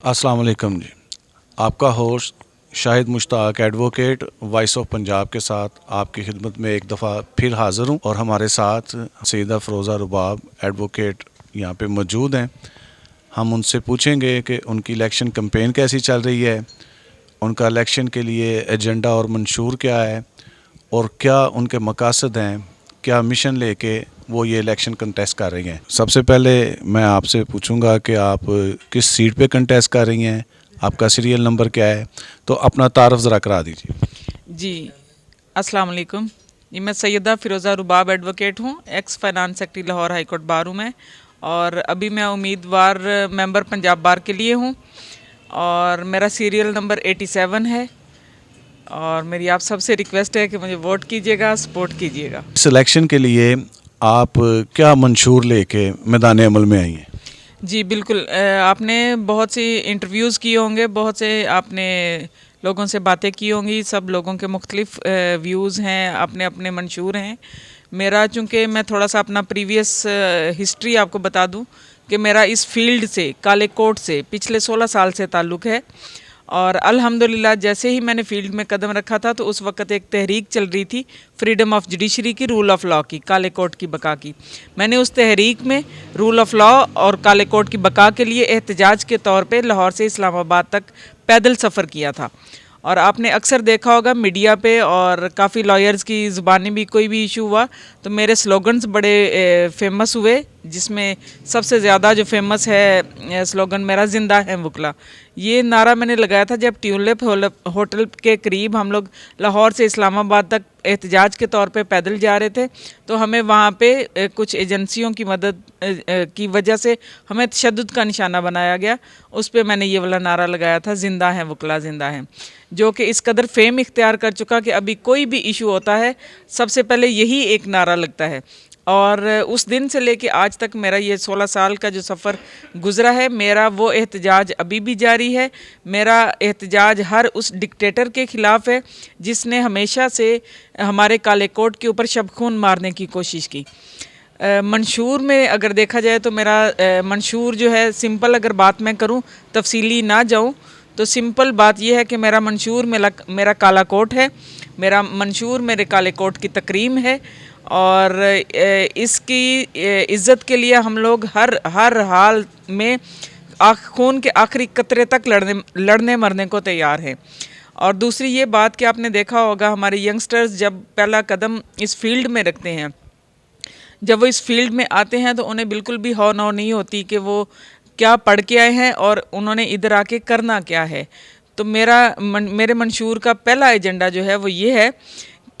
अस्सलाम वालेकुम जी। आपका host Shahid Mushtaq advocate voice of Punjab के साथ आपकी खिदमत में एक दफ़ा फिर हाज़िर हूँ और हमारे साथ सईदा फ़रोज़ा रुबाब एडवोकेट यहाँ पे मौजूद हैं। हम उनसे पूछेंगे कि उनकी इलेक्शन कैंपेन कैसी चल रही है, उनका इलेक्शन के लिए एजेंडा और मंशूर क्या है और क्या उनके मकासद हैं, क्या मिशन लेके वो ये इलेक्शन कंटेस्ट कर रही हैं। सबसे पहले मैं आपसे पूछूंगा कि आप किस सीट पे कंटेस्ट कर रही हैं, आपका सीरियल नंबर क्या है, तो अपना तारफ़ ज़रा करा दीजिए। जी, अस्सलाम वालेकुम जी। मैं सैयदा फ़िरोज़ा रुबाब एडवोकेट हूँ, ex finance secretary Lahore high court bar हूँ मैं, और अभी मैं उम्मीदवार मेंबर पंजाब बार के लिए हूँ और मेरा सीरियल नंबर 87 है। और मेरी आप सबसे रिक्वेस्ट है कि मुझे वोट कीजिएगा, सपोर्ट कीजिएगा। इस इलेक्शन के लिए आप क्या मंशूर लेके मैदान अमल में आई हैं? जी बिल्कुल, आपने बहुत सी इंटरव्यूज़ किए होंगे, बहुत से आपने लोगों से बातें की होंगी, सब लोगों के मुख्तलिफ व्यूज़ हैं, अपने अपने मंशूर हैं। मेरा चूँकि मैं थोड़ा सा अपना प्रीवियस हिस्ट्री आपको बता दूं कि मेरा इस फील्ड से, काले कोट से पिछले 16 साल से ताल्लुक़ है। और अल्हम्दुलिल्लाह जैसे ही मैंने फील्ड में कदम रखा था तो उस वक्त एक तहरीक चल रही थी फ्रीडम ऑफ जुडिशरी की, रूल ऑफ लॉ की, काले कोर्ट की बका की। मैंने उस तहरीक में रूल ऑफ लॉ और काले कोर्ट की बका के लिए एहतजाज के तौर पे लाहौर से इस्लामाबाद तक पैदल सफ़र किया था। और आपने अक्सर देखा होगा मीडिया पे और काफ़ी लॉयर्स की ज़ुबानी भी कोई भी इशू हुआ तो मेरे स्लोगन्स बड़े फेमस हुए, जिसमें सबसे ज़्यादा जो फेमस है स्लोगन मेरा ज़िंदा है वकला। ये नारा मैंने लगाया था जब ट्यूलिप होटल के करीब हम लोग लाहौर से इस्लामाबाद तक एहतजाज के तौर पे पैदल जा रहे थे, तो हमें वहाँ पे कुछ एजेंसियों की मदद की वजह से हमें तशद्दुद का निशाना बनाया गया। उस पर मैंने ये वाला नारा लगाया था, ज़िंदा है वकला ज़िंदा है, जो कि इस कदर फेम इख्तियार कर चुका कि अभी कोई भी इशू होता है सबसे पहले यही एक नारा लगता है। और उस दिन से लेके आज तक मेरा ये 16 साल का जो सफ़र गुज़रा है, मेरा वो एहतजाज अभी भी जारी है। मेरा एहतजाज हर उस डिक्टेटर के ख़िलाफ़ है जिसने हमेशा से हमारे काले कोट के ऊपर शबखून मारने की कोशिश की। मंशूर में अगर देखा जाए तो मेरा मंशूर जो है, सिंपल अगर बात मैं करूं, तफसीली ना जाऊं, तो सिंपल बात यह है कि मेरा मंशूर मेरा काला कोट है। मेरा मंशूर मेरे काले कोट की तकरीम है और इसकी इज़्ज़त के लिए हम लोग हर हाल में खून के आखिरी कतरे तक लड़ने मरने को तैयार हैं। और दूसरी ये बात कि आपने देखा होगा हमारे यंगस्टर्स जब पहला कदम इस फील्ड में रखते हैं, जब वो इस फील्ड में आते हैं तो उन्हें बिल्कुल भी हौ नौ नहीं होती कि वो क्या पढ़ के आए हैं और उन्होंने इधर आके करना क्या है। तो मेरे मंशूर का पहला एजेंडा जो है वो ये है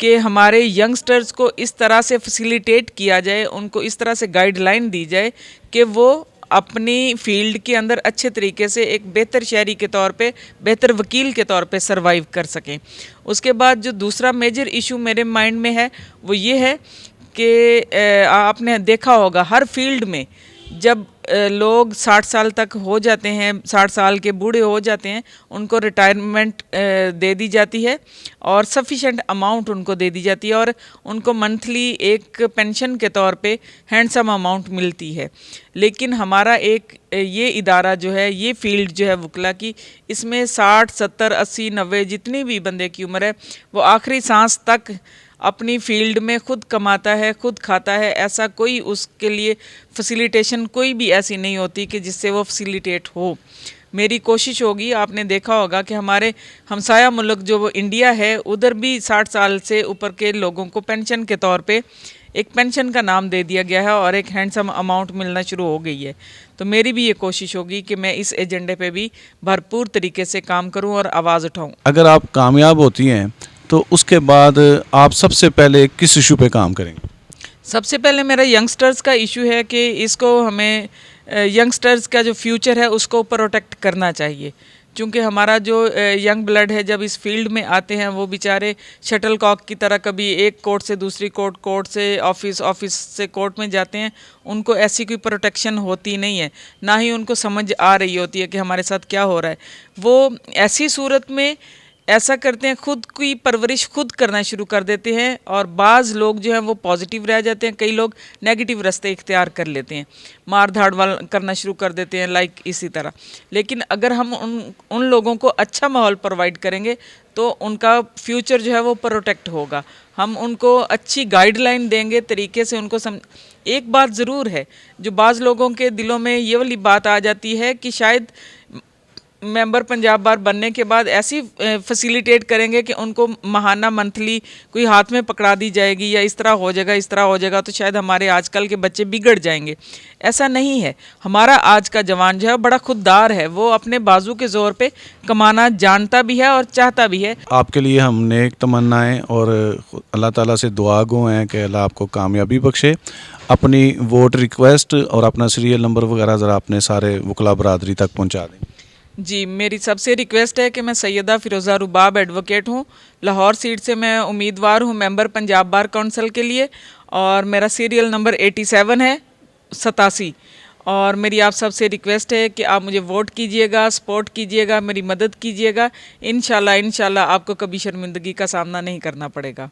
कि हमारे यंगस्टर्स को इस तरह से फैसिलिटेट किया जाए, उनको इस तरह से गाइडलाइन दी जाए कि वो अपनी फील्ड के अंदर अच्छे तरीके से एक बेहतर शहरी के तौर पे, बेहतर वकील के तौर पे सरवाइव कर सकें। उसके बाद जो दूसरा मेजर इशू मेरे माइंड में है वो ये है कि आपने देखा होगा हर फील्ड में जब लोग 60 साल तक हो जाते हैं, 60 साल के बूढ़े हो जाते हैं, उनको रिटायरमेंट दे दी जाती है और सफिशेंट अमाउंट उनको दे दी जाती है और उनको मंथली एक पेंशन के तौर पे हैंडसम अमाउंट मिलती है। लेकिन हमारा एक ये इदारा जो है, ये फील्ड जो है वकला की, इसमें 60, 70, 80, 90 जितनी भी बंदे की उम्र है वो आखिरी सांस तक अपनी फील्ड में खुद कमाता है, खुद खाता है। ऐसा कोई उसके लिए फैसिलिटेशन कोई भी ऐसी नहीं होती कि जिससे वो फैसिलिटेट हो। मेरी कोशिश होगी, आपने देखा होगा कि हमारे हमसाया मुल्क जो वो इंडिया है, उधर भी 60 साल से ऊपर के लोगों को पेंशन के तौर पे एक पेंशन का नाम दे दिया गया है और एक हैंडसम अमाउंट मिलना शुरू हो गई है। तो मेरी भी ये कोशिश होगी कि मैं इस एजेंडे पे भी भरपूर तरीके से काम करूं और आवाज़ उठाऊं। अगर आप कामयाब होती हैं तो उसके बाद आप सबसे पहले किस इशू पे काम करेंगे? सबसे पहले मेरा यंगस्टर्स का इशू है कि इसको हमें यंगस्टर्स का जो फ्यूचर है उसको प्रोटेक्ट करना चाहिए। क्योंकि हमारा जो यंग ब्लड है जब इस फील्ड में आते हैं वो बेचारे शटल कॉक की तरह कभी एक कोर्ट से दूसरी कोर्ट से ऑफिस से कोर्ट में जाते हैं। उनको ऐसी कोई प्रोटेक्शन होती नहीं है, ना ही उनको समझ आ रही होती है कि हमारे साथ क्या हो रहा है। वो ऐसी सूरत में ऐसा करते हैं, खुद की परवरिश खुद करना शुरू कर देते हैं, और बाज़ लोग जो हैं वो पॉजिटिव रह जाते हैं, कई लोग नेगेटिव रास्ते इख्तियार कर लेते हैं, मार धाड़ वाल करना शुरू कर देते हैं, लाइक इसी तरह। लेकिन अगर हम उन लोगों को अच्छा माहौल प्रोवाइड करेंगे तो उनका फ्यूचर जो है वो प्रोटेक्ट होगा। हम उनको अच्छी गाइडलाइन देंगे, तरीके से उनको एक बात ज़रूर है, जो बाज़ लोगों के दिलों में ये वाली बात आ जाती है कि शायद मेंबर पंजाब बार बनने के बाद ऐसी फैसिलिटेट करेंगे कि उनको माहाना मंथली कोई हाथ में पकड़ा दी जाएगी या इस तरह हो जाएगा, इस तरह हो जाएगा, तो शायद हमारे आजकल के बच्चे बिगड़ जाएंगे। ऐसा नहीं है। हमारा आज का जवान जो है बड़ा खुददार है, वो अपने बाजू के ज़ोर पे कमाना जानता भी है और चाहता भी है। आपके लिए हम नेक तमन्नाएं और अल्लाह ताला से दुआ गो हैं कि अल्लाह आपको कामयाबी बख्शे। अपनी वोट रिक्वेस्ट और अपना सीरियल नंबर वगैरह ज़रा अपने सारे वकला बरादरी तक पहुंचा दें। जी, मेरी सबसे रिक्वेस्ट है कि मैं सैयदा फ़िरोज़ा रुबाब एडवोकेट हूँ, लाहौर सीट से मैं उम्मीदवार हूँ मेंबर पंजाब बार काउंसिल के लिए, और मेरा सीरियल नंबर 87 है 87। और मेरी आप सबसे रिक्वेस्ट है कि आप मुझे वोट कीजिएगा, सपोर्ट कीजिएगा, मेरी मदद कीजिएगा। इंशाल्लाह आपको कभी शर्मिंदगी का सामना नहीं करना पड़ेगा।